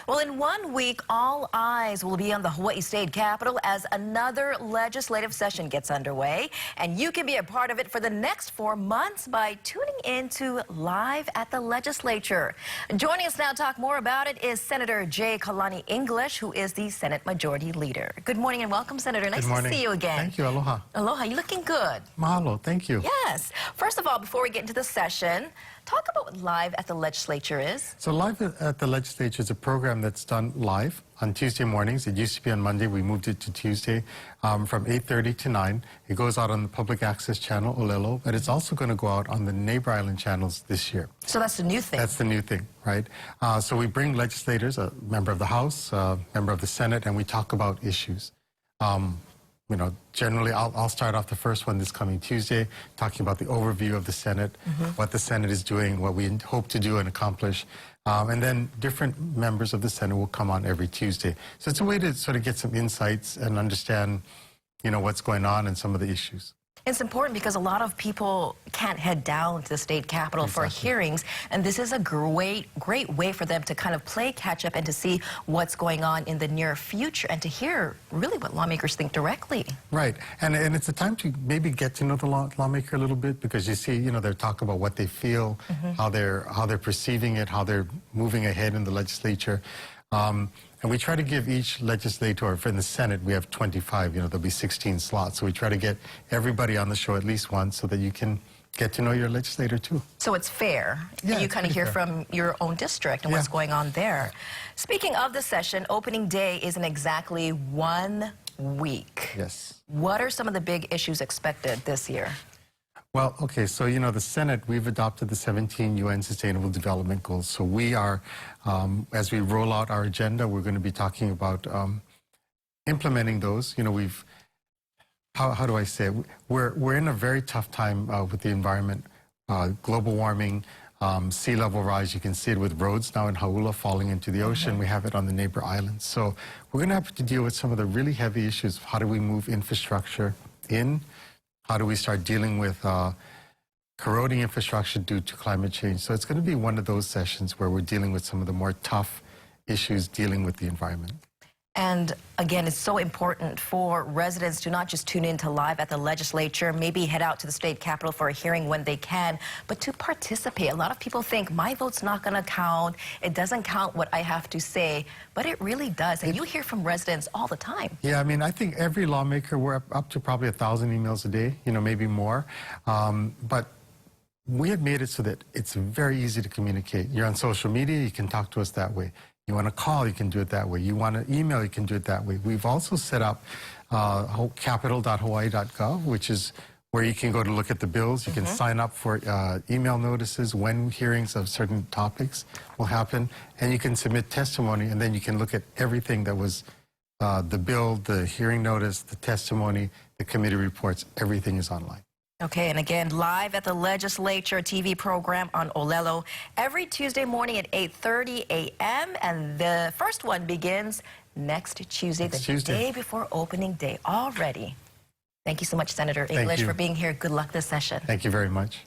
Well, in 1 week, all eyes will be on the Hawaii State Capitol as another legislative session gets underway. And you can be a part of it for the next 4 months by tuning in to Live at the Legislature. Joining us now to talk more about it is Senator Jay Kalani English, who is the Senate Majority Leader. Good morning and welcome, Senator. Nice to see you again. Thank you. Aloha. Aloha. You're looking good. Mahalo. Thank you. Yes. First of all, before we get into the session, talk about what Live at the Legislature is. So Live at the Legislature is a program that's done live on Tuesday mornings. It used to be on Monday. We moved it to Tuesday from 8:30 to 9. It goes out on the public access channel, Olelo, but it's also going to go out on the neighbor island channels this year. So that's the new thing. That's the new thing, right? So we bring legislators, a member of the House, a member of the Senate, and we talk about issues. You know, generally, I'll start off the first one this coming Tuesday, talking about the overview of the Senate, what the Senate is doing, what we hope to do and accomplish. And then different members of the Senate will come on every Tuesday. So it's a way to sort of get some insights and understand, you know, what's going on and some of the issues. It's important because a lot of people can't head down to the state capitol for hearings, and this is a great way for them to kind of play catch up and to see what's going on in the near future and to hear really what lawmakers think directly. Right, and it's a time to maybe get to know the lawmaker a little bit, because you see, you know, they're talking about what they feel, how they're perceiving it, how they're moving ahead in the legislature. And we try to give each legislator, in the Senate, we have 25, you know, there'll be 16 slots. So we try to get everybody on the show at least once so that you can get to know your legislator too. So it's fair. Yeah, you kind of hear from your own district and what's going on there. Speaking of the session, opening day is in exactly 1 week. Yes. What are some of the big issues expected this year? Well, okay, so, you know, the Senate, we've adopted the 17 UN Sustainable Development Goals. So we are, as we roll out our agenda, we're going to be talking about implementing those. You know, how do I say it? We're in a very tough time with the environment, global warming, sea level rise. You can see it with roads now in Hauula falling into the ocean. We have it on the neighbor islands. So we're going to have to deal with some of the really heavy issues. How do we move infrastructure in? How do we start dealing with corroding infrastructure due to climate change? So it's going to be one of those sessions where we're dealing with some of the more tough issues dealing with the environment. And again, it's so important for residents to not just tune in to Live at the Legislature, maybe head out to the state capitol for a hearing when they can, but to participate. A lot of people think my vote's not going to count. It doesn't count what I have to say, but it really does. And you hear from residents all the time. Yeah, I mean, I think every lawmaker, we're up to probably 1,000 emails a day, you know, maybe more. But we have made it so that it's very easy to communicate. You're on social media, you can talk to us that way. You want to call, you can do it that way. You want to email, you can do it that way. We've also set up capitol.hawaii.gov, which is where you can go to look at the bills. You can sign up for email notices when hearings of certain topics will happen. And you can submit testimony, and then you can look at everything that was the bill, the hearing notice, the testimony, the committee reports. Everything is online. Okay, and again, Live at the Legislature TV program on Olelo every Tuesday morning at 8:30 a.m. And the first one begins next Tuesday, day before opening day already. Thank you so much, Senator English, for being here. Good luck this session. Thank you very much.